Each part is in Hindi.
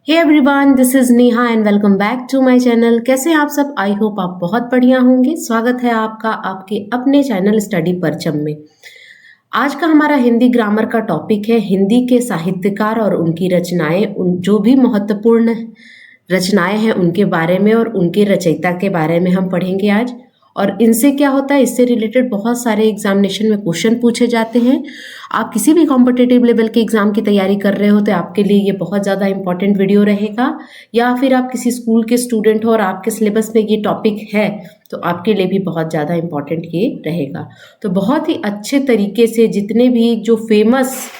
Hey everyone, this is Neha and welcome back to my channel. कैसे हैं आप सब? आई होप आप बहुत बढ़िया होंगे। स्वागत है आपका आपके अपने चैनल स्टडी परचम में। आज का हमारा हिंदी ग्रामर का टॉपिक है हिंदी के साहित्यकार और उनकी रचनाएं, उन जो भी महत्वपूर्ण रचनाएं हैं उनके बारे में और उनके रचयिता के बारे में हम पढ़ेंगे आज। और इनसे क्या होता है, इससे रिलेटेड बहुत सारे एग्जामिनेशन में क्वेश्चन पूछे जाते हैं। आप किसी भी कॉम्पिटिटिव लेवल के एग्जाम की तैयारी कर रहे हो तो आपके लिए ये बहुत ज़्यादा इंपॉर्टेंट वीडियो रहेगा, या फिर आप किसी स्कूल के स्टूडेंट हो और आपके सिलेबस में ये टॉपिक है तो आपके लिए भी बहुत ज़्यादा इंपॉर्टेंट ये रहेगा। तो बहुत ही अच्छे तरीके से जितने भी जो फेमस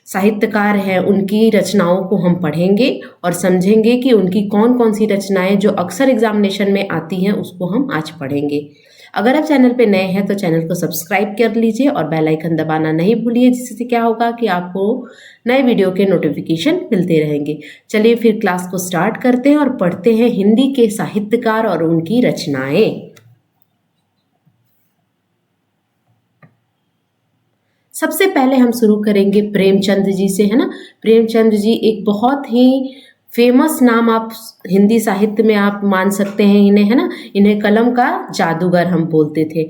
साहित्यकार हैं उनकी रचनाओं को हम पढ़ेंगे और समझेंगे कि उनकी कौन कौन सी रचनाएं जो अक्सर एग्जामिनेशन में आती हैं उसको हम आज पढ़ेंगे। अगर आप चैनल पे नए हैं तो चैनल को सब्सक्राइब कर लीजिए और बेल आइकन दबाना नहीं भूलिए, जिससे क्या होगा कि आपको नए वीडियो के नोटिफिकेशन मिलते रहेंगे। चलिए फिर क्लास को स्टार्ट करते हैं और पढ़ते हैं हिंदी के साहित्यकार और उनकी रचनाएं। सबसे पहले हम शुरू करेंगे प्रेमचंद जी से, है ना। प्रेमचंद जी एक बहुत ही फेमस नाम आप हिंदी साहित्य में आप मान सकते हैं इन्हें, है ना। इन्हें कलम का जादूगर हम बोलते थे।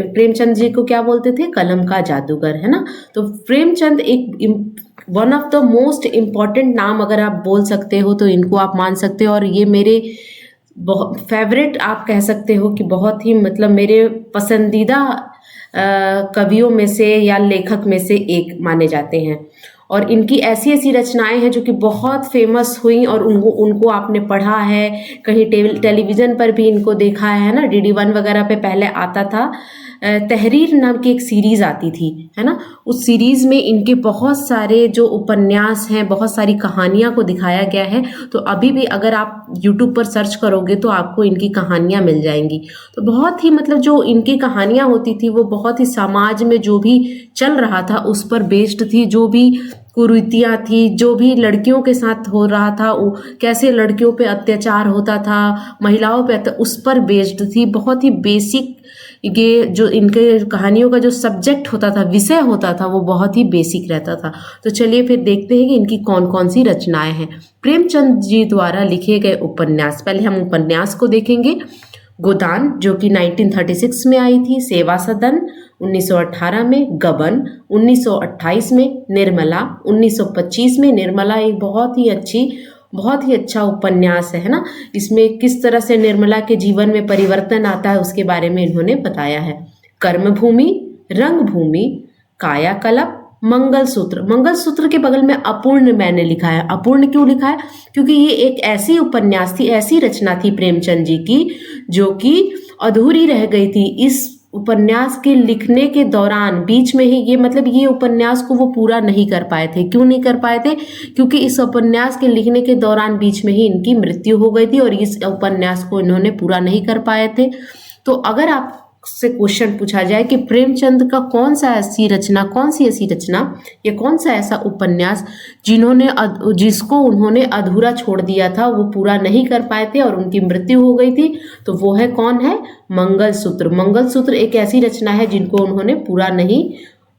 प्रेमचंद जी को क्या बोलते थे? कलम का जादूगर, है ना। तो प्रेमचंद एक one of the most important नाम अगर आप बोल सकते हो तो इनको आप मान सकते हो। और ये मेरे बहुत फेवरेट आप कह सकते हो कि बहुत ही मतलब मेरे पसंदीदा कवियों में से या लेखक में से एक माने जाते हैं। और इनकी ऐसी ऐसी रचनाएं हैं जो कि बहुत फेमस हुई और उनको उनको आपने पढ़ा है, कहीं टेलीविज़न पर भी इनको देखा है ना। DD1 वगैरह पे पहले आता था, तहरीर नाम की एक सीरीज़ आती थी, है ना। उस सीरीज़ में इनके बहुत सारे जो उपन्यास हैं, बहुत सारी कहानियाँ को दिखाया गया है। तो अभी भी अगर आप YouTube पर सर्च करोगे तो आपको इनकी कहानियाँ मिल जाएंगी। तो बहुत ही मतलब जो इनकी कहानियाँ होती थी वो बहुत ही समाज में जो भी चल रहा था उस पर बेस्ड थी। जो भी कुरीतियाँ थी, जो भी लड़कियों के साथ हो रहा था, कैसे लड़कियों पे अत्याचार होता था, महिलाओं पे उस पर बेस्ड थी। बहुत ही बेसिक ये जो इनके कहानियों का जो सब्जेक्ट होता था, विषय होता था, वो बहुत ही बेसिक रहता था। तो चलिए फिर देखते हैं कि इनकी कौन कौन सी रचनाएं हैं। प्रेमचंद जी द्वारा लिखे गए उपन्यास, पहले हम उपन्यास को देखेंगे। गोदान जो कि 1936 में आई थी, सेवा सदन 1918 में, गबन 1928 में, निर्मला 1925 में। निर्मला एक बहुत ही अच्छा उपन्यास है ना। इसमें किस तरह से निर्मला के जीवन में परिवर्तन आता है उसके बारे में इन्होंने बताया है। कर्मभूमि, रंगभूमि, कायाकल्प, मंगलसूत्र के बगल में अपूर्ण मैंने लिखा है। अपूर्ण क्यों लिखा है? क्योंकि ये एक ऐसी उपन्यास थी, ऐसी रचना थी प्रेमचंद जी की जो कि अधूरी रह गई थी। इस उपन्यास के लिखने के दौरान बीच में ही ये उपन्यास को वो पूरा नहीं कर पाए थे। क्यों नहीं कर पाए थे? क्योंकि इस उपन्यास के लिखने के दौरान बीच में ही इनकी मृत्यु हो गई थी और इस उपन्यास को इन्होंने पूरा नहीं कर पाए थे। तो अगर आप से क्वेश्चन पूछा जाए कि प्रेमचंद का कौन सी ऐसी रचना या कौन सा ऐसा उपन्यास जिसको उन्होंने अधूरा छोड़ दिया था, वो पूरा नहीं कर पाए थे और उनकी मृत्यु हो गई थी, तो वो है कौन है? मंगलसूत्र एक ऐसी रचना है जिनको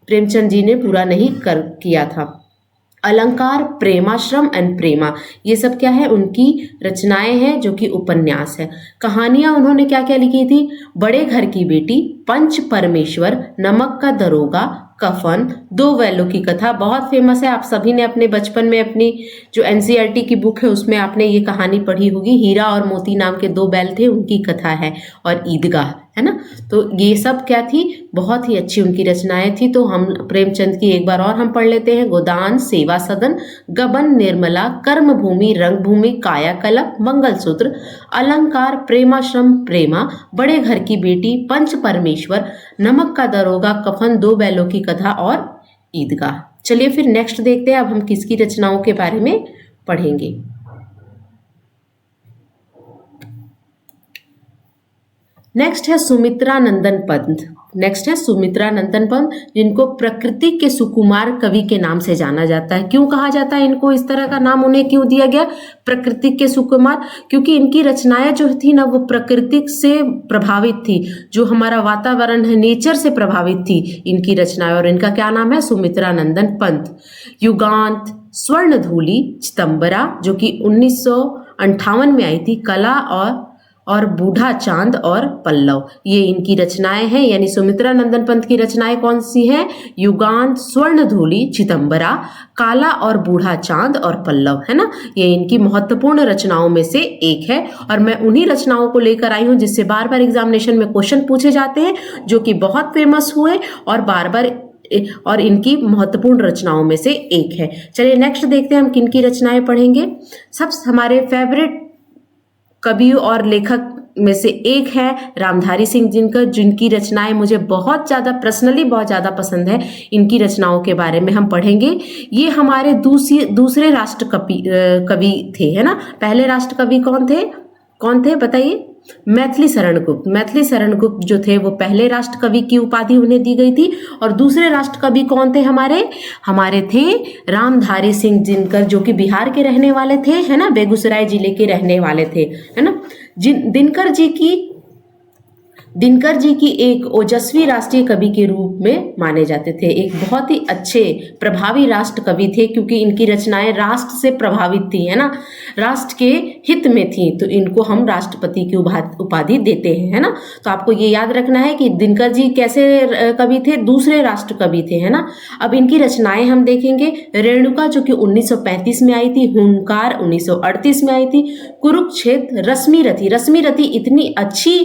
प्रेमचंद जी ने पूरा नहीं किया था। अलंकार, प्रेमाश्रम एंड प्रेमा, ये सब क्या है? उनकी रचनाएं हैं जो कि उपन्यास है। कहानियां उन्होंने क्या क्या लिखी थी? बड़े घर की बेटी, पंच परमेश्वर, नमक का दरोगा, कफन, दो बैलों की कथा, बहुत फेमस है। आप सभी ने अपने बचपन में अपनी जो NCERT की बुक है उसमें आपने ये कहानी पढ़ी होगी। हीरा और मोती नाम के दो बैल थे, उनकी कथा है। और ईदगाह, है ना। तो ये सब क्या थी? बहुत ही अच्छी उनकी रचनाएं थी। तो हम प्रेमचंद की एक बार और हम पढ़ लेते हैं। गोदान, सेवा सदन, गबन, निर्मला, कर्मभूमि, रंगभूमि, कायाकल्प, मंगलसूत्र, अलंकार, प्रेमाश्रम, प्रेमा, बड़े घर की बेटी, पंच परमेश्वर, नमक का दरोगा, कफन, दो बैलों की कथा और ईदगाह। चलिए फिर नेक्स्ट देखते हैं अब हम किसकी रचनाओं के बारे में पढ़ेंगे। नेक्स्ट है सुमित्रा नंदन पंत, जिनको प्रकृति के सुकुमार कवि के नाम से जाना जाता है। क्यों कहा जाता है इनको इस तरह का नाम? उन्हें क्यों दिया गया प्रकृति के सुकुमार? क्योंकि इनकी रचनाएं जो थी ना वो प्रकृति से प्रभावित थी। जो हमारा वातावरण है, नेचर से प्रभावित थी इनकी रचनाएं। और इनका क्या नाम है? सुमित्रा नंदन पंत। युगांत, स्वर्णधूलि, चितंबरा जो कि 1958 में आई थी, कला और बूढ़ा चांद और पल्लव, ये इनकी रचनाएं हैं। यानी सुमित्रा नंदन पंत की रचनाएं कौन सी हैं? युगांत, स्वर्णधूलि, चितंबरा, काला और बूढ़ा चांद और पल्लव, है ना। ये इनकी महत्वपूर्ण रचनाओं में से एक है और मैं उन्हीं रचनाओं को लेकर आई हूं जिससे बार बार एग्जामिनेशन में क्वेश्चन पूछे जाते हैं, जो कि बहुत फेमस हुए और बार बार और इनकी महत्वपूर्ण रचनाओं में से एक है। चलिए नेक्स्ट देखते हैं हम किन की रचनाएं पढ़ेंगे। सबसे हमारे फेवरेट कवि और लेखक में से एक है रामधारी सिंह दिनकर, जिनकी रचनाएं मुझे बहुत ज़्यादा पर्सनली बहुत ज़्यादा पसंद है। इनकी रचनाओं के बारे में हम पढ़ेंगे। ये हमारे दूसरे राष्ट्र कवि थे, है ना। पहले राष्ट्र कवि कौन थे बताइए? मैथिली शरण गुप्त। मैथिली शरण गुप्त जो थे वो पहले राष्ट्र कवि की उपाधि उन्हें दी गई थी। और दूसरे राष्ट्र कवि कौन थे? हमारे थे रामधारी सिंह दिनकर, जो कि बिहार के रहने वाले थे, है ना, बेगूसराय जिले के रहने वाले थे, है ना। दिनकर जी की एक ओजस्वी राष्ट्रीय कवि के रूप में माने जाते थे। एक बहुत ही अच्छे प्रभावी राष्ट्र कवि थे, क्योंकि इनकी रचनाएं राष्ट्र से प्रभावित थी, है ना, राष्ट्र के हित में थी, तो इनको हम राष्ट्रपति की उपाधि देते हैं, है ना। तो आपको ये याद रखना है कि दिनकर जी कैसे कवि थे? दूसरे राष्ट्र कवि थे, है ना। अब इनकी रचनाएं हम देखेंगे। रेणुका जो कि 1935 में आई थी, हुंकार 1938 में आई थी, कुरुक्षेत्र, रश्मि रथी इतनी अच्छी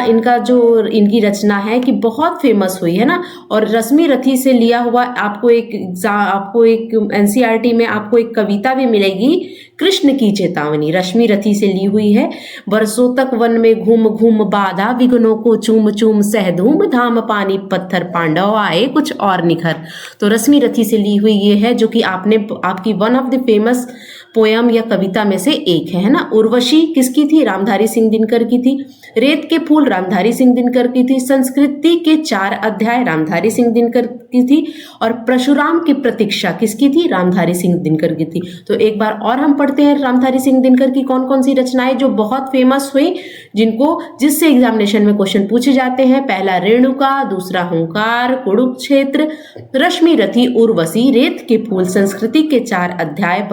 इनका जो इनकी रचना है कि बहुत फेमस हुई, है ना। और रश्मि रथी से लिया हुआ आपको एक एनसीईआरटी में आपको एक कविता भी मिलेगी, कृष्ण की चेतावनी, रश्मि रथी से ली हुई है। बरसों तक वन में घूम घूम बाधा, विघ्नों को चूम चूम सह धूम धाम, पानी पत्थर पांडव आए कुछ और निखर। तो रश्मि रथी से ली हुई ये है, जो कि आपकी one of the famous poem या कविता में से एक है ना। उर्वशी किसकी थी? रामधारी सिंह दिनकर की थी। रेत के फूल रामधारी सिंह दिनकर की थी। संस्कृति के 4 अध्याय रामधारी सिंह दिनकर की थी। और परशुराम की प्रतीक्षा किसकी थी? रामधारी सिंह दिनकर की थी। तो एक बार और हम पढ़ते हैं रामधारी सिंह दिनकर की कौन कौन सी रचनाएं जो बहुत फेमस हुई, जिससे एग्जामिनेशन में क्वेश्चन पूछे जाते हैं। पहला रेणुका, दूसरा हुंकार, कुरुक्षेत्र, रश्मि रथी, उर्वशी, रेत के फूल, संस्कृति के 4 अध्याय,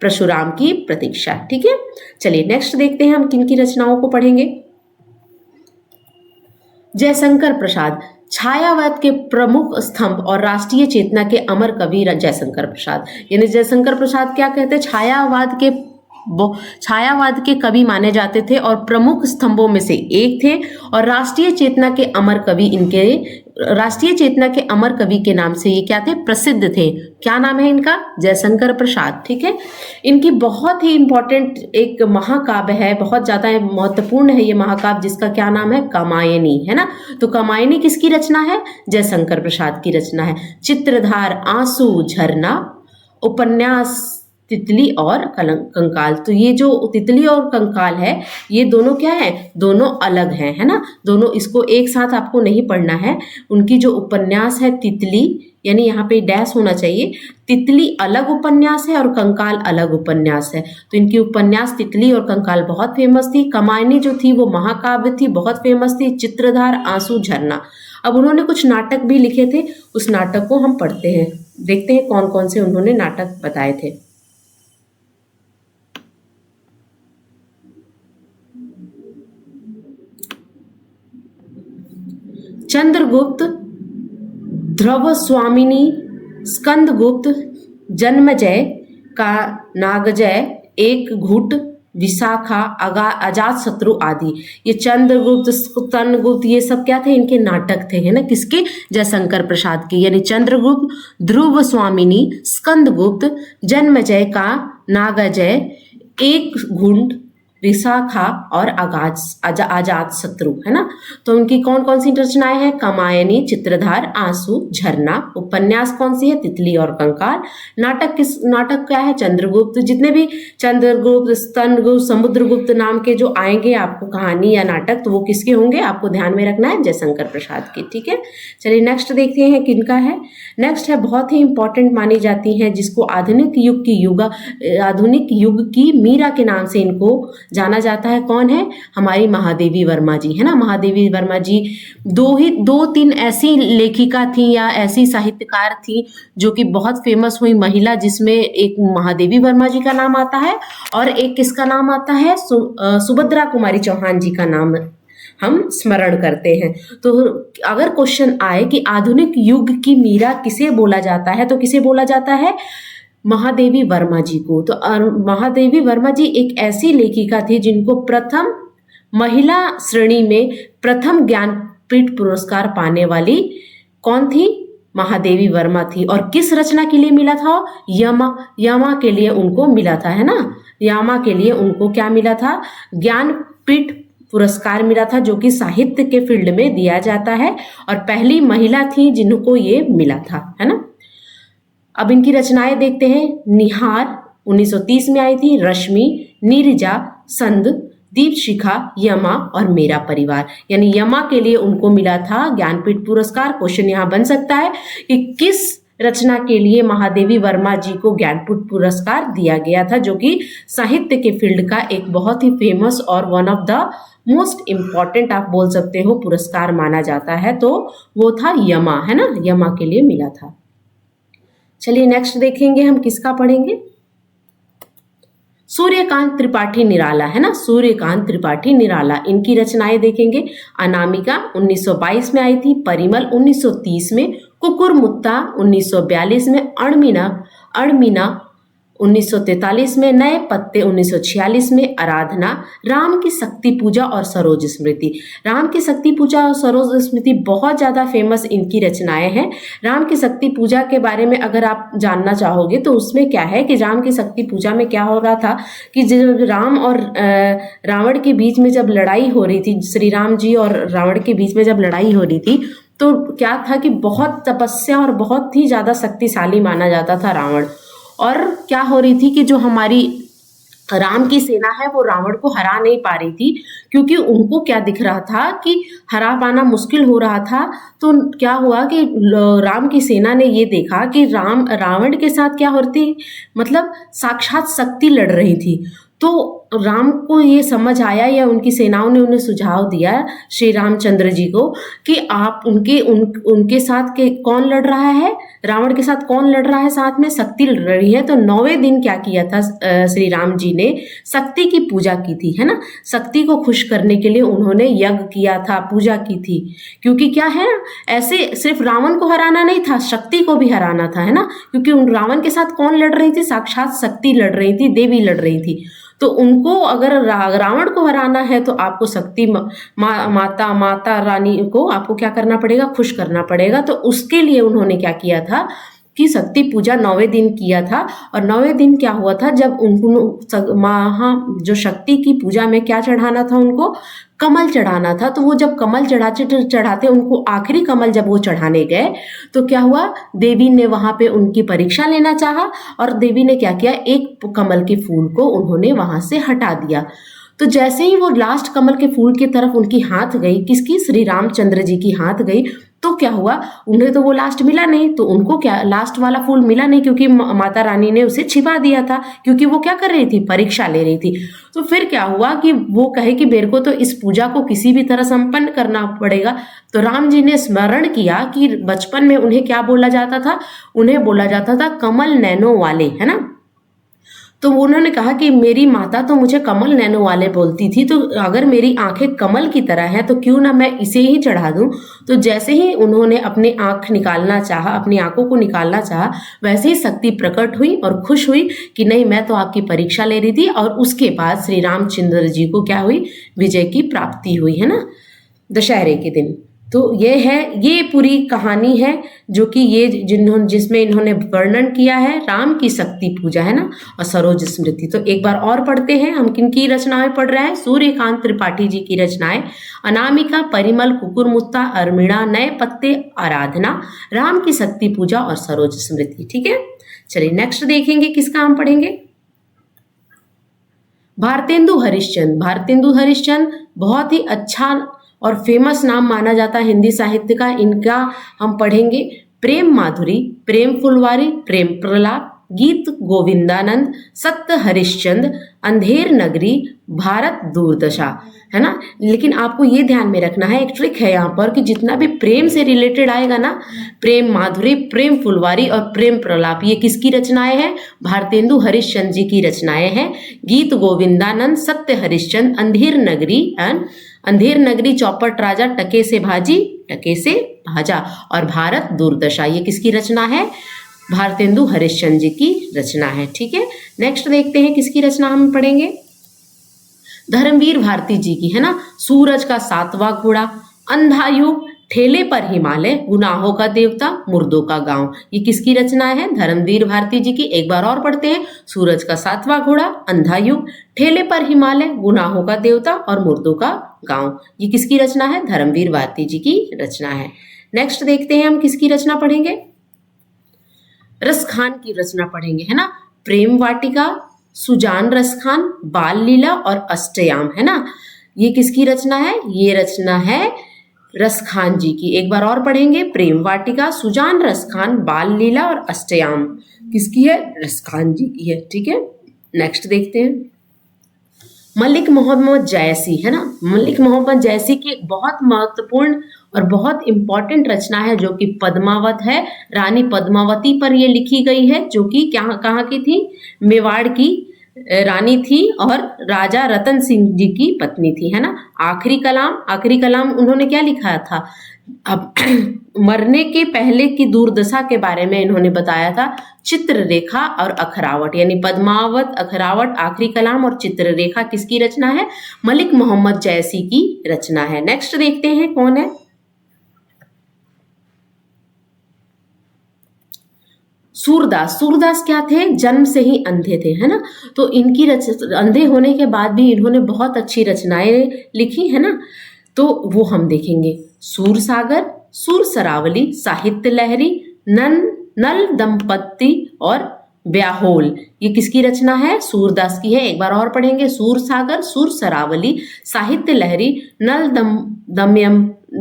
परशुराम की प्रतीक्षा। ठीक है, चलिए नेक्स्ट देखते हैं हम किन की रचनाओं को पढ़ेंगे। जयशंकर प्रसाद, छायावाद के प्रमुख स्तंभ और राष्ट्रीय चेतना के अमर कवि जयशंकर प्रसाद। यानी जयशंकर प्रसाद क्या कहते हैं? छायावाद के कवि माने जाते थे और प्रमुख स्तंभों में से एक थे। और राष्ट्रीय चेतना के अमर कवि के नाम से ये क्या थे? प्रसिद्ध थे। क्या नाम है इनका? जयशंकर प्रसाद। ठीक है, इनकी बहुत ही इंपॉर्टेंट एक महाकाव्य है, बहुत ज्यादा महत्वपूर्ण है ये महाकाव्य, जिसका क्या नाम है? कामायनी, है ना। तो कामायनी किसकी रचना है? जयशंकर प्रसाद की रचना है। चित्रधार, आंसू, झरना, उपन्यास तितली और कंकाल। तो ये जो तितली और कंकाल है, ये दोनों क्या है? दोनों अलग हैं, है ना। दोनों, इसको एक साथ आपको नहीं पढ़ना है। उनकी जो उपन्यास है तितली, यानी यहाँ पे डैश होना चाहिए, तितली अलग उपन्यास है और कंकाल अलग उपन्यास है। तो इनकी उपन्यास तितली और कंकाल बहुत फेमस थी। कामायनी जो थी वो महाकाव्य थी, बहुत फेमस थी। चित्रधार, आंसू, झरना। अब उन्होंने कुछ नाटक भी लिखे थे, उस नाटक को हम पढ़ते हैं, देखते हैं कौन कौन से उन्होंने नाटक बताए थे। चंद्रगुप्त, ध्रुव स्वामिनी, स्कंदगुप्त, जन्मजय का नागजय, एक घुट, विशाखा, अजातशत्रु आदि। ये चंद्रगुप्त, स्तनगुप्त, ये सब क्या थे? इनके नाटक थे, है ना। किसके? जयशंकर प्रसाद के। यानी चंद्रगुप्त, ध्रुव स्वामिनी, स्कंदगुप्त, जन्मजय का नागजय, एक घुट, विशाखा और अजातशत्रु, है ना। तो उनकी कौन कौन सी रचनाएं हैं? कामायनी, चित्रधार, आंसू, झरना। उपन्यास कौन सी है? तितली और कंकाल। नाटक क्या है? चंद्रगुप्त। जितने भी चंद्रगुप्त, स्तनगुप्त, समुद्रगुप्त नाम के जो आएंगे आपको कहानी या नाटक, तो वो किसके होंगे? आपको ध्यान में रखना है, जयशंकर प्रसाद की। ठीक है, चलिए नेक्स्ट देखते हैं किनका है। नेक्स्ट है, बहुत ही इंपॉर्टेंट मानी जाती है, जिसको आधुनिक युग की मीरा के नाम से इनको जाना जाता है। कौन है? हमारी महादेवी वर्मा जी, है ना। महादेवी वर्मा जी दो तीन ऐसी लेखिका थी या ऐसी साहित्यकार थी जो कि बहुत फेमस हुई महिला, जिसमें एक महादेवी वर्मा जी का नाम आता है और एक किसका नाम आता है? सुभद्रा कुमारी चौहान जी का नाम हम स्मरण करते हैं। तो अगर क्वेश्चन आए कि आधुनिक युग की मीरा किसे बोला जाता है, तो किसे बोला जाता है? महादेवी वर्मा जी को। तो महादेवी वर्मा जी एक ऐसी लेखिका थी जिनको प्रथम महिला श्रेणी में प्रथम ज्ञानपीठ पुरस्कार पाने वाली कौन थी? महादेवी वर्मा थी। और किस रचना के लिए मिला था? यमा के लिए उनको मिला था, है ना। यामा के लिए उनको क्या मिला था? ज्ञानपीठ पुरस्कार मिला था, जो कि साहित्य के फील्ड में दिया जाता है और पहली महिला थी जिनको ये मिला था, है ना। अब इनकी रचनाएं देखते हैं। निहार 1930 में आई थी, रश्मि, नीरजा, संद, दीपशिखा, यमा और मेरा परिवार। यानी यमा के लिए उनको मिला था ज्ञानपीठ पुरस्कार। क्वेश्चन यहाँ बन सकता है कि किस रचना के लिए महादेवी वर्मा जी को ज्ञानपीठ पुरस्कार दिया गया था, जो कि साहित्य के फील्ड का एक बहुत ही फेमस और one of the most important आप बोल सकते हो पुरस्कार माना जाता है। तो वो था यमा, है ना। यमा के लिए मिला था। चलिए नेक्स्ट देखेंगे हम किसका पढ़ेंगे। सूर्यकांत त्रिपाठी निराला, है ना। सूर्यकांत त्रिपाठी निराला, इनकी रचनाएं देखेंगे। अनामिका 1922 में आई थी, परिमल 1930 में, कुकुरमुत्ता 1942 में, अणमीना 1943 में, नए पत्ते 1946 में, आराधना, राम की शक्ति पूजा और सरोज स्मृति। राम की शक्ति पूजा और सरोज स्मृति बहुत ज़्यादा फेमस इनकी रचनाएं हैं। राम की शक्ति पूजा के बारे में अगर आप जानना चाहोगे तो उसमें क्या है कि राम की शक्ति पूजा में क्या हो रहा था कि जब राम और रावण के बीच में जब लड़ाई हो रही थी, श्री राम जी और रावण के बीच में जब लड़ाई हो रही थी, तो क्या था कि बहुत तपस्या और बहुत ही ज़्यादा शक्तिशाली माना जाता था रावण। और क्या हो रही थी कि जो हमारी राम की सेना है वो रावण को हरा नहीं पा रही थी, क्योंकि उनको क्या दिख रहा था कि हरा पाना मुश्किल हो रहा था। तो क्या हुआ कि राम की सेना ने ये देखा कि रावण के साथ क्या हो रही थी, मतलब साक्षात शक्ति लड़ रही थी। तो राम को ये समझ आया, या उनकी सेनाओं ने उन्हें सुझाव दिया श्री रामचंद्र जी को कि आप उनके साथ के कौन लड़ रहा है, रावण के साथ कौन लड़ रहा है, साथ में शक्ति लड़ रही है। तो 9वें दिन क्या किया था श्री राम जी ने? शक्ति की पूजा की थी, है ना। शक्ति को खुश करने के लिए उन्होंने यज्ञ किया था, पूजा की थी। क्योंकि क्या है, ऐसे सिर्फ रावण को हराना नहीं था, शक्ति को भी हराना था, है ना। क्योंकि उन रावण के साथ कौन लड़ रही थी? साक्षात शक्ति लड़ रही थी, देवी लड़ रही थी। तो उनको अगर रावण को हराना है तो आपको शक्ति माता रानी को आपको क्या करना पड़ेगा? खुश करना पड़ेगा। तो उसके लिए उन्होंने क्या किया था कि शक्ति पूजा 9वें दिन किया था। और 9वें दिन क्या हुआ था, जब उनको जो शक्ति की पूजा में क्या चढ़ाना था, उनको कमल चढ़ाना था। तो वो जब कमल चढ़ाते उनको आखिरी कमल जब वो चढ़ाने गए तो क्या हुआ, देवी ने वहां पे उनकी परीक्षा लेना चाहा और देवी ने क्या किया, एक कमल के फूल को उन्होंने वहां से हटा दिया। तो जैसे ही वो लास्ट कमल के फूल की तरफ उनकी हाथ गई, किसकी? श्री रामचंद्र जी की हाथ गई, तो क्या हुआ, उन्हें तो वो लास्ट मिला नहीं। तो उनको क्या लास्ट वाला फूल मिला नहीं, क्योंकि माता रानी ने उसे छिपा दिया था, क्योंकि वो क्या कर रही थी? परीक्षा ले रही थी। तो फिर क्या हुआ कि वो कहे कि मेरे को तो इस पूजा को किसी भी तरह संपन्न करना पड़ेगा। तो राम जी ने स्मरण किया कि बचपन में उन्हें क्या बोला जाता था? उन्हें बोला जाता था कमल नैनो वाले, है ना। तो उन्होंने कहा कि मेरी माता तो मुझे कमल नैनो वाले बोलती थी, तो अगर मेरी आंखें कमल की तरह हैं तो क्यों ना मैं इसे ही चढ़ा दूं। तो जैसे ही उन्होंने अपनी आंख निकालना चाहा, अपनी आंखों को निकालना चाहा, वैसे ही शक्ति प्रकट हुई और खुश हुई कि नहीं, मैं तो आपकी परीक्षा ले रही थी। और उसके बाद श्री रामचंद्र जी को क्या हुई? विजय की प्राप्ति हुई, है ना, दशहरे के दिन। तो ये है, ये पूरी कहानी है जो कि ये जिसमें इन्होंने वर्णन किया है राम की शक्ति पूजा, है ना, और सरोज स्मृति। तो एक बार और पढ़ते हैं हम किन की रचनाएं पढ़ रहे हैं। सूर्यकांत त्रिपाठी जी की रचनाएं, अनामिका, परिमल, कुकुरमुत्ता, अर्मिणा, नए पत्ते, आराधना, राम की शक्ति पूजा और सरोज स्मृति। ठीक है, चलिए नेक्स्ट देखेंगे किसका हम पढ़ेंगे। भारतेंदु हरिश्चंद्र। भारतेंदु हरिश्चंद्र बहुत ही अच्छा और फेमस नाम माना जाता है हिंदी साहित्य का। इनका हम पढ़ेंगे प्रेम माधुरी, प्रेम फुलवारी, प्रेम प्रलाप, गीत गोविंदानंद, सत्य हरिश्चंद्र, अंधेर नगरी, भारत दूरदशा, है ना। लेकिन आपको ये ध्यान में रखना है, एक ट्रिक है यहाँ पर कि जितना भी प्रेम से रिलेटेड आएगा ना, प्रेम माधुरी, प्रेम फुलवारी और प्रेम प्रलाप, ये किसकी रचनाएं हैं? भारतेंदु हरिश्चंद्र जी की रचनाएं हैं। गीत गोविंदानंद, सत्य हरिश्चंद्र, अंधेर नगरी एंड अंधेर नगरी, चौपट राजा, टके से भाजी, टके से भाजा और भारत दूरदशा, ये किसकी रचना है? भारतेंदु हरिश्चंद्र जी की रचना है। ठीक है, नेक्स्ट देखते हैं किसकी रचना हम पढ़ेंगे। धर्मवीर भारती जी की, है ना। सूरज का सातवां घोड़ा, अंधायुग, ठेले पर हिमालय, गुनाहों का देवता, मुर्दों का गांव, ये किसकी रचना है? धर्मवीर भारती जी की। एक बार और पढ़ते हैं। सूरज का सातवां घोड़ा, अंधायुग, ठेले पर हिमालय, गुनाहों का देवता और मुर्दों का गांव, ये किसकी रचना है? धर्मवीर भारती जी की रचना है। नेक्स्ट देखते हैं हम किसकी रचना पढ़ेंगे। रसखान की रचना पढ़ेंगे, है ना। प्रेम वाटिका, सुजान रसखान, बाल लीला और अष्टयाम, है ना। ये किसकी रचना है? ये रचना है रसखान जी की। एक बार और पढ़ेंगे। प्रेम वाटिका, सुजान रसखान, बाल लीला और अष्टयाम किसकी है? रसखान जी की है। ठीक है, नेक्स्ट देखते हैं। मलिक मोहम्मद जैसी, है ना। मलिक मोहम्मद जैसी की एक बहुत महत्वपूर्ण और बहुत इंपॉर्टेंट रचना है जो कि पद्मावत है। रानी पद्मावती पर ये लिखी गई है, जो कि क्या कहाँ की थी? मेवाड़ की रानी थी और राजा रतन सिंह जी की पत्नी थी, है ना। आखिरी कलाम उन्होंने क्या लिखा था? अब मरने के पहले की दुर्दशा के बारे में इन्होंने बताया था। चित्ररेखा और अखरावट, यानी पद्मावत, अखरावट, आखिरी कलाम और चित्ररेखा किसकी रचना है? मलिक मोहम्मद जैसी की रचना है। नेक्स्ट देखते हैं कौन है। सूरदास क्या थे? जन्म से ही अंधे थे, है ना। तो इनकी अंधे होने के बाद भी इन्होंने बहुत अच्छी रचनाएं लिखी, है ना। तो वो हम देखेंगे। सूर सागर, सूर सरावली, साहित्य लहरी, नल दंपत्ति और ब्याहोल, ये किसकी रचना है? सूरदास की है। एक बार और पढ़ेंगे। सूर सागर, सूर सरावली, साहित्य लहरी, नल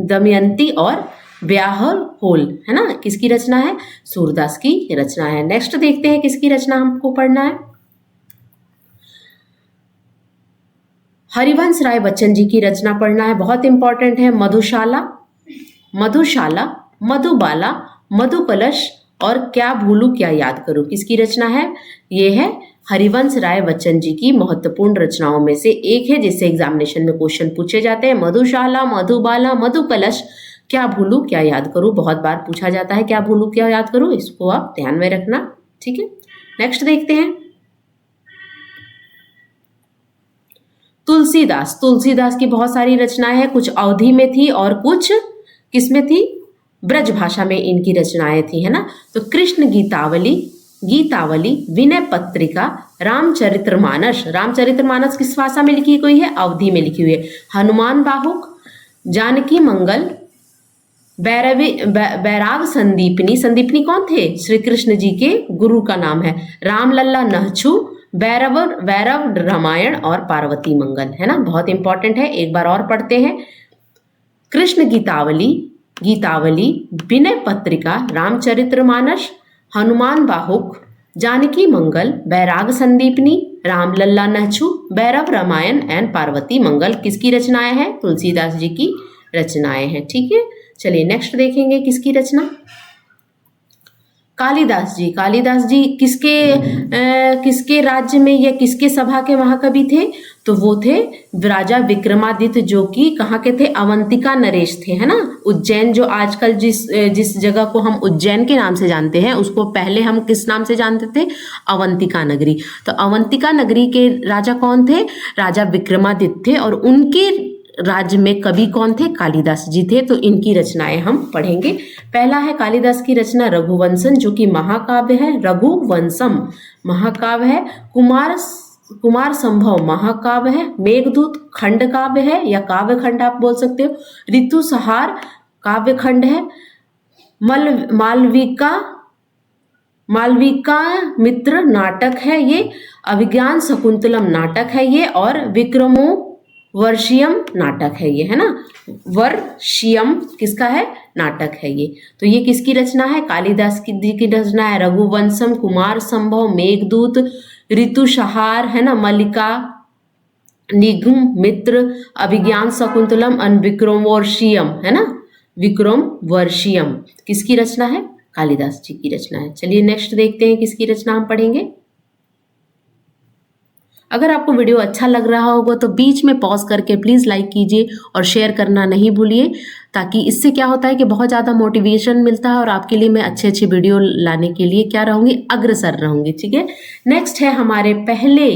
दमयंती और ब्याहोल, है ना, किसकी रचना है? सूरदास की रचना है। नेक्स्ट देखते हैं किसकी रचना हमको पढ़ना है। हरिवंश राय बच्चन जी की रचना पढ़ना है, बहुत इंपॉर्टेंट है। मधुशाला, मधुबाला, मधुकलश और क्या भूलू क्या याद करूं, किसकी रचना है? ये है हरिवंश राय बच्चन जी की महत्वपूर्ण रचनाओं में से एक है, जिससे एग्जामिनेशन में क्वेश्चन पूछे जाते हैं। मधुशाला, मधुबाला, मधुकलश, क्या भूलू क्या याद करूं, बहुत बार पूछा जाता है। क्या भूलू क्या याद करूं, इसको आप ध्यान में रखना। ठीक है, नेक्स्ट देखते हैं। तुलसीदास की बहुत सारी रचनाएं हैं, कुछ अवधि में थी और कुछ किसमें थी? ब्रज भाषा में इनकी रचनाएं थी, है ना। तो कृष्ण गीतावली, विनय पत्रिका, रामचरितमानस किस भाषा में लिखी हुई है? अवधि में लिखी हुई है। हनुमान बाहुक, जानकी मंगल, बैराग संदीपनी कौन थे? श्री कृष्ण जी के गुरु का नाम है। रामलल्ला नहछू, वैरव रामायण और पार्वती मंगल, है ना, बहुत इंपॉर्टेंट है। एक बार और पढ़ते हैं। कृष्ण गीतावली, विनय पत्रिका, रामचरितमानस, हनुमान बाहुक, जानकी मंगल, बैराग संदीपनी, रामलल्ला नहछू, भैरव रामायण एंड पार्वती मंगल किसकी रचनाएं हैं? तुलसीदास जी की रचनाएं हैं। ठीक है, चलिए नेक्स्ट देखेंगे किसकी रचना। कालिदास जी किसके राज्य में या किसके सभा के महाकवि थे? तो वो थे राजा विक्रमादित्य, जो कि कहाँ के थे? अवंतिका नरेश थे, है ना। उज्जैन, जो आजकल जिस जगह को हम उज्जैन के नाम से जानते हैं, उसको पहले हम किस नाम से जानते थे? अवंतिका नगरी। तो अवंतिका नगरी के राजा कौन थे? राजा विक्रमादित्य थे, और उनके राज्य में कवि कौन थे? कालिदास जी थे। तो इनकी रचनाएं हम पढ़ेंगे। पहला है कालिदास की रचना रघुवंशम, जो कि महाकाव्य है। रघुवंशम महाकाव्य है। कुमार संभव महाकाव्य है। मेघदूत खंड काव्य है या काव्य खंड आप बोल सकते हो। ऋतुसंहार काव्य खंड है। मालविका मित्र नाटक है ये। अभिज्ञान शकुंतलम नाटक है ये। और वर्षियम नाटक है ये, है ना। वर्षियम किसका है? नाटक है ये। तो ये किसकी रचना है? कालिदास की रचना है। रघुवंशम, कुमार संभव, मेघदूत, ऋतुसंहार, है ना, मल्लिका, निगम मित्र, अभिज्ञान शकुंतलम, विक्रमोर्वशीयम, है ना, विक्रमोर्वशीयम किसकी रचना है? कालिदास जी की रचना है। चलिए नेक्स्ट देखते हैं किसकी रचना हम पढ़ेंगे। अगर आपको वीडियो अच्छा लग रहा होगा तो बीच में पॉज करके प्लीज़ लाइक कीजिए और शेयर करना नहीं भूलिए, ताकि इससे क्या होता है कि बहुत ज़्यादा मोटिवेशन मिलता है और आपके लिए मैं अच्छे अच्छे वीडियो लाने के लिए क्या रहूँगी? अग्रसर रहूँगी, ठीक है। नेक्स्ट है हमारे पहले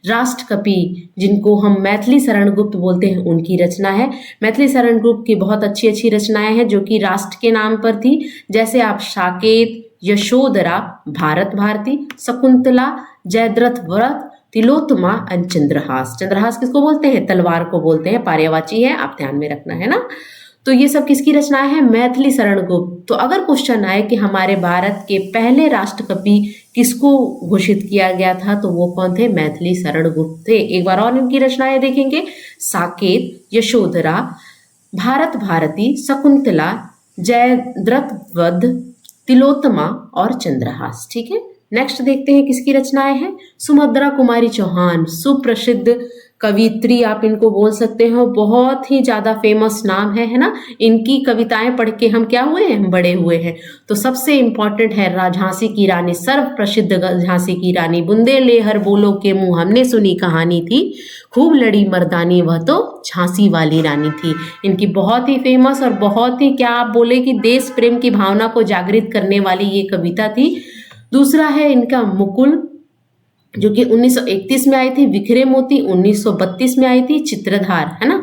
राष्ट्र कवि जिनको हम मैथिली शरण गुप्त बोलते हैं, उनकी रचना है। मैथिली शरण गुप्त की बहुत अच्छी अच्छी रचनाएं हैं जो कि राष्ट्र के नाम पर थी, जैसे आप साकेत, यशोधरा, भारत भारती, शकुंतला, जयद्रथ व्रत, तिलोत्तमा एंड चंद्रहास। चंद्रहास किसको बोलते हैं? तलवार को बोलते हैं, पर्यायवाची है, आप ध्यान में रखना, है ना। तो ये सब किसकी रचना है? मैथिली शरण गुप्त। तो अगर क्वेश्चन आए कि हमारे भारत के पहले राष्ट्र कवि किसको घोषित किया गया था, तो वो कौन थे? मैथिली शरण गुप्त थे। एक बार और इनकी रचनाएं देखेंगे। साकेत, यशोधरा, भारत भारती, शकुंतला, जयद्रथ वध, तिलोत्तमा और चंद्रहास, ठीक है। नेक्स्ट देखते हैं किसकी रचनाएं हैं। सुभद्रा कुमारी चौहान, सुप्रसिद्ध कवित्री आप इनको बोल सकते हो, बहुत ही ज़्यादा फेमस नाम है ना। इनकी कविताएं पढ़ के हम क्या हुए हैं? हम बड़े हुए हैं। तो सबसे इम्पॉर्टेंट है झांसी की रानी, सर्व प्रसिद्ध झांसी की रानी। बुंदे ले हर बोलो के मुँह, हमने सुनी कहानी थी, खूब लड़ी मर्दानी, वह तो झांसी वाली रानी थी। इनकी बहुत ही फेमस और बहुत ही क्या आप बोले कि देश प्रेम की भावना को जागृत करने वाली ये कविता थी। दूसरा है इनका मुकुल, जो कि 1931 में आई थी। बिखरे मोती 1932 में आई थी। चित्रधार, है ना।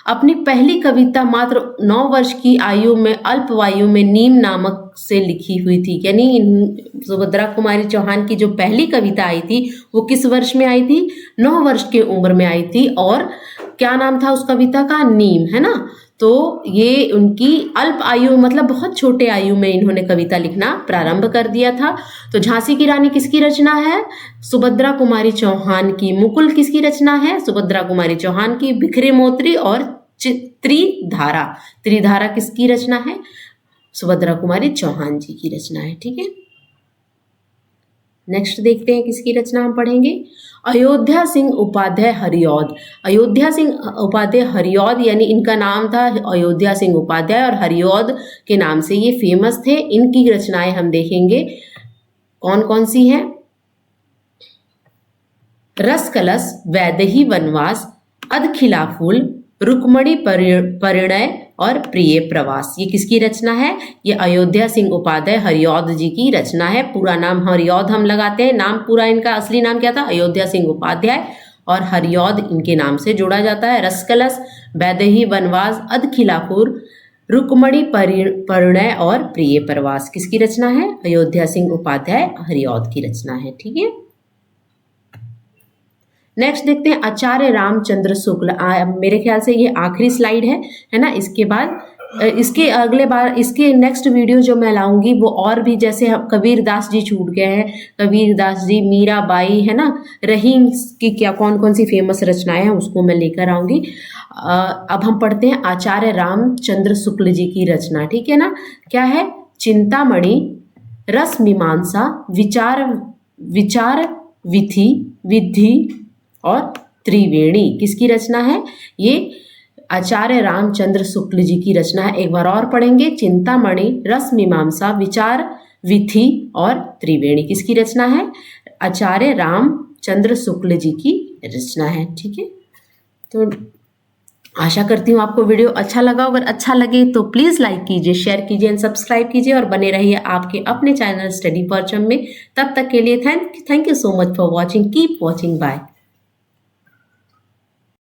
अपनी पहली कविता मात्र 9 वर्ष की आयु में अल्पवायु में नीम नामक से लिखी हुई थी। यानी सुभद्रा कुमारी चौहान की जो पहली कविता आई थी वो किस वर्ष में आई थी? 9 वर्ष की उम्र में आई थी। और क्या नाम था उस कविता का? नीम, है ना। तो ये उनकी अल्प आयु मतलब बहुत छोटे आयु में इन्होंने कविता लिखना प्रारंभ कर दिया था। तो झांसी की रानी किसकी रचना है? सुभद्रा कुमारी चौहान की। मुकुल किसकी रचना है? सुभद्रा कुमारी चौहान की। बिखरे मोती और त्रिधारा, त्रिधारा किसकी रचना है? सुभद्रा कुमारी चौहान जी की रचना है, ठीक है। नेक्स्ट देखते हैं किसकी रचना हम पढ़ेंगे। अयोध्या सिंह उपाध्याय हरिऔध। अयोध्या सिंह उपाध्याय हरिऔध यानी इनका नाम था अयोध्या सिंह उपाध्याय और हरिऔध के नाम से ये फेमस थे। इनकी रचनाएं हम देखेंगे कौन कौन सी हैं। रस कलश, वैदेही वनवास, अधखिला फूल, रुक्मणी परिणय और प्रिय प्रवास। ये किसकी रचना है? ये अयोध्या सिंह उपाध्याय हरिऔध जी की रचना है। पूरा नाम हरिऔध हम लगाते हैं, नाम पूरा इनका असली नाम क्या था? अयोध्या सिंह उपाध्याय, और हरिऔध इनके नाम से जोड़ा जाता है। रसकलश, वैदेही वनवास, अधखिलापुर, रुक्मणी परिणय और प्रिय प्रवास किसकी रचना है? अयोध्या सिंह उपाध्याय हरिऔध की रचना है, ठीक है। नेक्स्ट देखते हैं आचार्य रामचंद्र शुक्ल। मेरे ख्याल से ये आखिरी स्लाइड है ना। इसके बाद इसके अगले बार इसके नेक्स्ट वीडियो जो मैं लाऊंगी वो और भी, जैसे कबीर दास जी छूट गए हैं, कबीर दास जी, मीराबाई, है ना, रहीम की क्या कौन कौन सी फेमस रचनाएं हैं उसको मैं लेकर आऊंगी। अब हम पढ़ते हैं आचार्य रामचंद्र शुक्ल जी की रचना, ठीक है ना। क्या है? चिंतामणि, रस मीमांसा, विचार विधि विधि और त्रिवेणी किसकी रचना है? ये आचार्य रामचंद्र शुक्ल जी की रचना है। एक बार और पढ़ेंगे। चिंतामणि, रस मीमांसा, विचार विधि और त्रिवेणी किसकी रचना है? आचार्य रामचंद्र शुक्ल जी की रचना है, ठीक है। तो आशा करती हूँ आपको वीडियो अच्छा लगा। अगर अच्छा लगे तो प्लीज़ लाइक कीजिए, शेयर कीजिए एंड सब्सक्राइब कीजिए और बने रहिए आपके अपने चैनल स्टडी परचम में। तब तक के लिए thank you so much for watching. Keep watching. Bye.